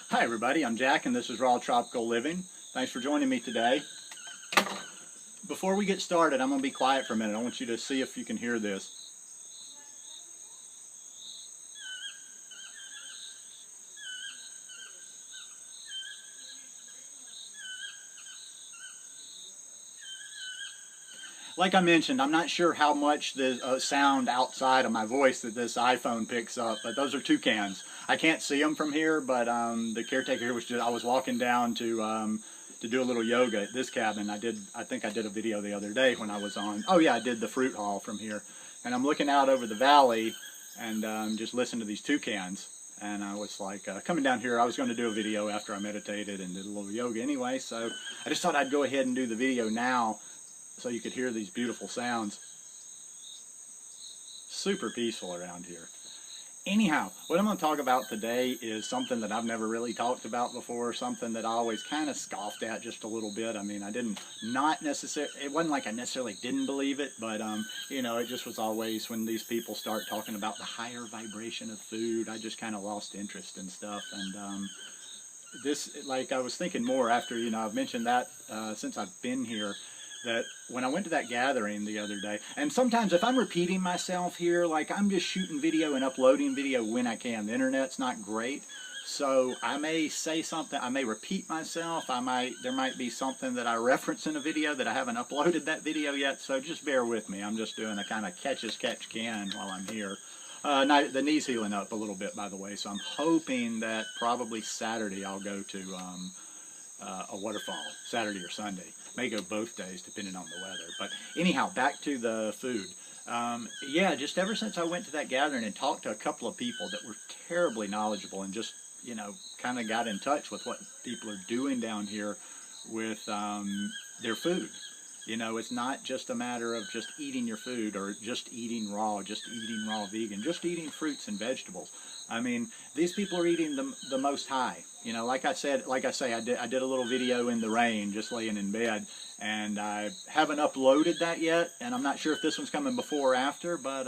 Hi everybody, I'm Jack and this is Raw Tropical Living. Thanks for joining me today. Before we get started, I'm going to be quiet for a minute. I want you to see if you can hear this. Like I mentioned, I'm not sure how much the sound outside of my voice that this iPhone picks up, but those are toucans. I can't see them from here, but the caretaker here was just, I was walking down to do a little yoga at this cabin. I think I did a video the other day when I was on, oh yeah, I did the fruit haul from here. And I'm looking out over the valley and just listening to these toucans. And I was like, coming down here, I was going to do a video after I meditated and did a little yoga anyway, so I just thought I'd go ahead and do the video now so you could hear these beautiful sounds. Super peaceful around here. Anyhow, what I'm going to talk about today is something that I've never really talked about before, something that I always kind of scoffed at just a little bit. I mean, it wasn't like I necessarily didn't believe it, but you know, it just was always when these people start talking about the higher vibration of food, I just kind of lost interest in stuff. And like I was thinking more after, you know, I've mentioned that since I've been here, that when I went to that gathering the other day, and sometimes if I'm repeating myself here, like I'm just shooting video and uploading video when I can. The internet's not great, so I may say something, I may repeat myself, there might be something that I reference in a video that I haven't uploaded that video yet, so just bear with me. I'm just doing a kind of catch as catch can while I'm here. The knee's healing up a little bit, by the way, so I'm hoping that probably Saturday I'll go to a waterfall, Saturday or Sunday. May go both days depending on the weather. But anyhow, back to the food. Yeah, just ever since I went to that gathering and talked to a couple of people that were terribly knowledgeable and just, you know, kind of got in touch with what people are doing down here with their food. You know, it's not just a matter of just eating your food or just eating raw vegan, just eating fruits and vegetables. I mean, these people are eating the most high. You know, like I say, I did a little video in the rain, just laying in bed, and I haven't uploaded that yet, and I'm not sure if this one's coming before or after, but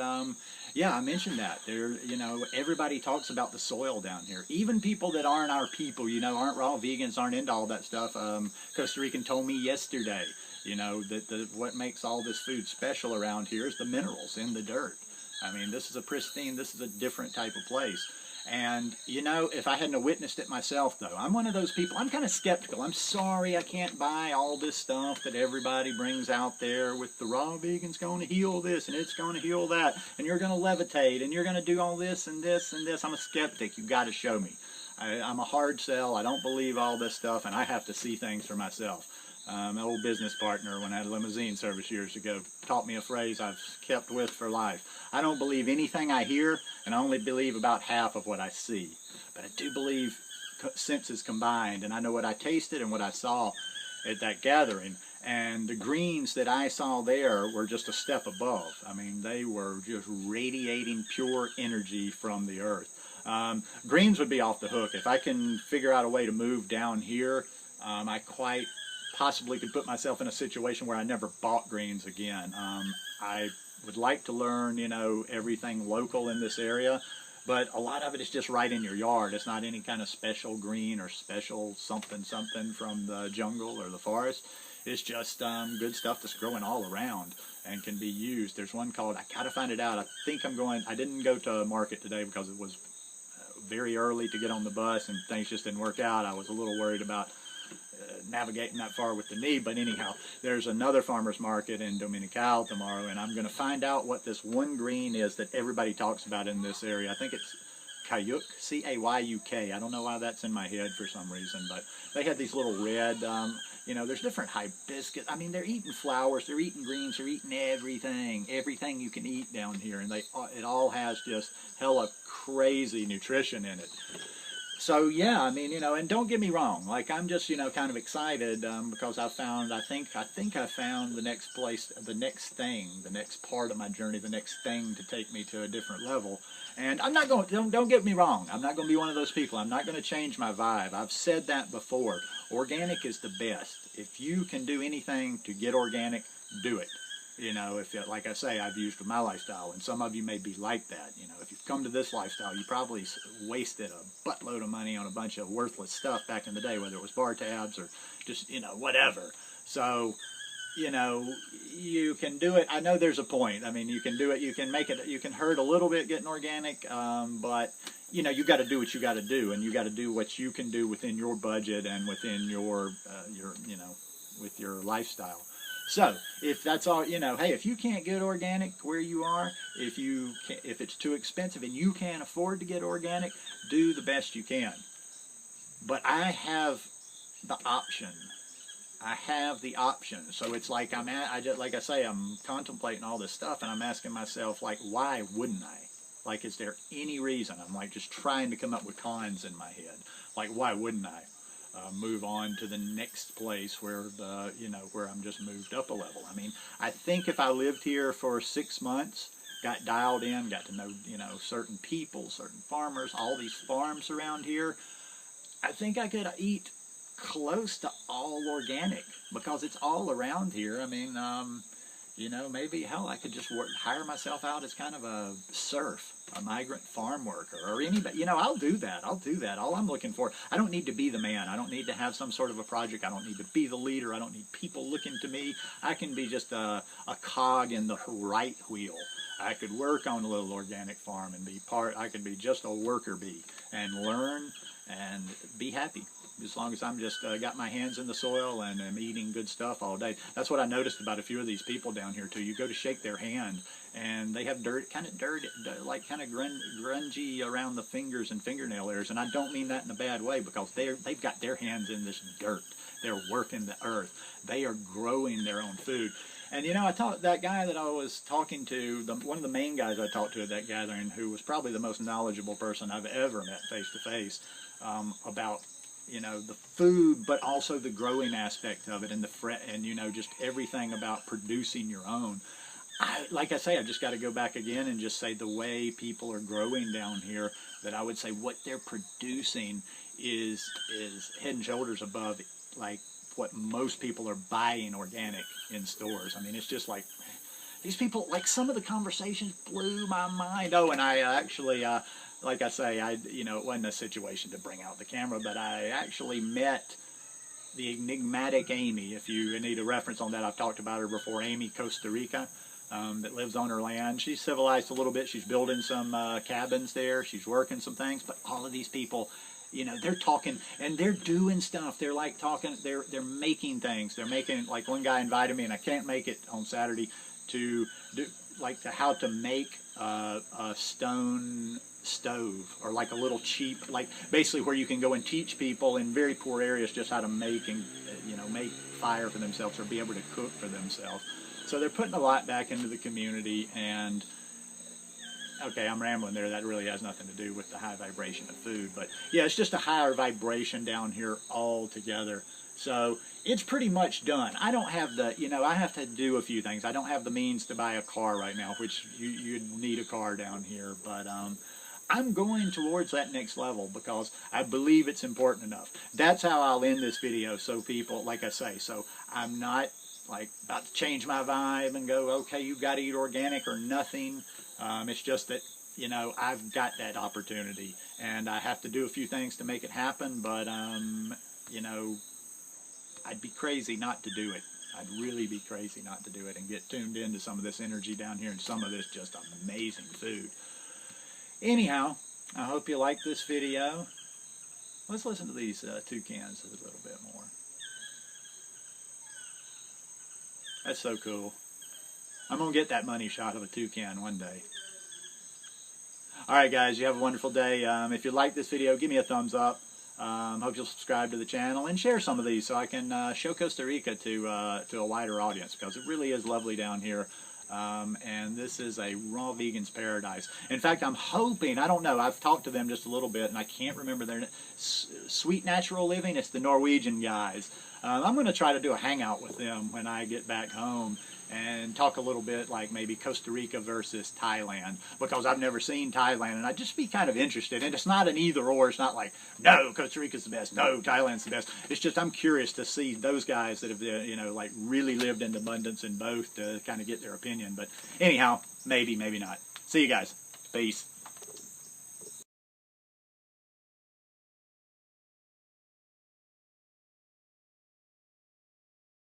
yeah, I mentioned that. You know, everybody talks about the soil down here. Even people that aren't our people, you know, aren't raw vegans, aren't into all that stuff. Costa Rican told me yesterday, you know, that what makes all this food special around here is the minerals in the dirt. I mean, this is a different type of place. And, you know, if I hadn't witnessed it myself, though, I'm one of those people, I'm kind of skeptical. I'm sorry I can't buy all this stuff that everybody brings out there with the raw vegan's going to heal this and it's going to heal that and you're going to levitate and you're going to do all this and this and this. I'm a skeptic. You've got to show me. I'm a hard sell. I don't believe all this stuff, and I have to see things for myself. My old business partner, when I had a limousine service years ago, taught me a phrase I've kept with for life. I don't believe anything I hear, and I only believe about half of what I see. But I do believe senses combined, and I know what I tasted and what I saw at that gathering. And the greens that I saw there were just a step above. I mean, they were just radiating pure energy from the earth. Greens would be off the hook. If I can figure out a way to move down here, I quite possibly could put myself in a situation where I never bought greens again. I would like to learn, you know, everything local in this area, but a lot of it is just right in your yard. It's not any kind of special green or special something from the jungle or the forest. It's just good stuff that's growing all around and can be used. There's one called, I gotta find it out. I didn't go to market today because it was very early to get on the bus and things just didn't work out. I was a little worried about navigating that far with the knee, but anyhow, there's another farmer's market in Dominical tomorrow, and I'm going to find out what this one green is that everybody talks about in this area. I think it's Cayuk, C-A-Y-U-K. I don't know why that's in my head for some reason, but they had these little red, you know, there's different hibiscus. I mean, they're eating flowers, they're eating greens, they're eating everything you can eat down here, and it all has just hella crazy nutrition in it. So yeah, I mean, you know, and don't get me wrong, like I'm just, you know, kind of excited because I think I found the next place, the next thing, the next part of my journey, the next thing to take me to a different level. And I'm not going, don't get me wrong, I'm not going to be one of those people. I'm not going to change my vibe. I've said that before. Organic is the best. If you can do anything to get organic, do it. You know, if it, like I say, I've used my lifestyle, and some of you may be like that. You know, if you've come to this lifestyle, you probably wasted a buttload of money on a bunch of worthless stuff back in the day, whether it was bar tabs or just, you know, whatever. So, you know, you can do it. I know there's a point. I mean, you can do it. You can make it. You can hurt a little bit getting organic, but you know, you got to do what you got to do, and you got to do what you can do within your budget and within your you know, with your lifestyle. So if that's all, you know, hey, if you can't get organic where you are, if it's too expensive and you can't afford to get organic, do the best you can. But I have the option. I have the option. So it's like like I say, I'm contemplating all this stuff, and I'm asking myself, like, why wouldn't I? Like, is there any reason? I'm like just trying to come up with cons in my head. Like, why wouldn't I move on to the next place where where I'm just moved up a level? I mean, I think if I lived here for 6 months, got dialed in, got to know, you know, certain people, certain farmers, all these farms around here, I think I could eat close to all organic because it's all around here. I mean, you know, maybe, hell, I could just hire myself out as kind of a serf, a migrant farm worker, or anybody. You know, I'll do that. I'll do that. All I'm looking for, I don't need to be the man. I don't need to have some sort of a project. I don't need to be the leader. I don't need people looking to me. I can be just a cog in the right wheel. I could work on a little organic farm and be I could be just a worker bee and learn and be happy. As long as I'm just got my hands in the soil and I'm eating good stuff all day. That's what I noticed about a few of these people down here too. You go to shake their hand and they have kind of grungy around the fingers and fingernail areas. And I don't mean that in a bad way, because they've got their hands in this dirt. They're working the earth. They are growing their own food. And you know, that guy that I was talking to, one of the main guys I talked to at that gathering, who was probably the most knowledgeable person I've ever met face to face about, you know, the food, but also the growing aspect of it, and and you know, just everything about producing your own. Like I say, I just got to go back again and just say the way people are growing down here, that I would say what they're producing is head and shoulders above like what most people are buying organic in stores. I mean, it's just like these people, like some of the conversations blew my mind. Oh, and I actually, like I say, you know, it wasn't a situation to bring out the camera, but I actually met the enigmatic Amy. If you need a reference on that, I've talked about her before. Amy, Costa Rica, that lives on her land. She's civilized a little bit. She's building some cabins there. She's working some things. But all of these people, you know, they're talking and they're doing stuff. They're like talking. They're making things. They're making, like, one guy invited me, and I can't make it on Saturday, to do like how to make a stone stove, or like a little cheap, like basically where you can go and teach people in very poor areas just how to make and, you know, make fire for themselves or be able to cook for themselves. So they're putting a lot back into the community. And okay, I'm rambling there. That really has nothing to do with the high vibration of food, but yeah, it's just a higher vibration down here altogether. So it's pretty much done. I don't have the, you know, I have to do a few things. I don't have the means to buy a car right now, which you'd need a car down here, but I'm going towards that next level because I believe it's important enough. That's how I'll end this video, so people, like I say, so I'm not like about to change my vibe and go, okay, you got to eat organic or nothing. It's just that, you know, I've got that opportunity and I have to do a few things to make it happen, but, you know, I'd be crazy not to do it. I'd really be crazy not to do it and get tuned into some of this energy down here and some of this just amazing food. Anyhow, I hope you like this video. Let's listen to these toucans a little bit more. That's so cool. I'm going to get that money shot of a toucan one day. Alright guys, you have a wonderful day. If you like this video, give me a thumbs up. Hope you'll subscribe to the channel and share some of these so I can show Costa Rica to a wider audience, because it really is lovely down here. And this is a raw vegan's paradise. In fact, I'm hoping, I don't know, I've talked to them just a little bit and I can't remember their name. Sweet Natural Living, it's the Norwegian guys. I'm going to try to do a hangout with them when I get back home and talk a little bit like maybe Costa Rica versus Thailand, because I've never seen Thailand, and I'd just be kind of interested. And it's not an either or. It's not like, no, Costa Rica's the best, no, Thailand's the best. It's just I'm curious to see those guys that have, you know, like really lived in abundance in both to kind of get their opinion. But anyhow, maybe, maybe not. See you guys. Peace.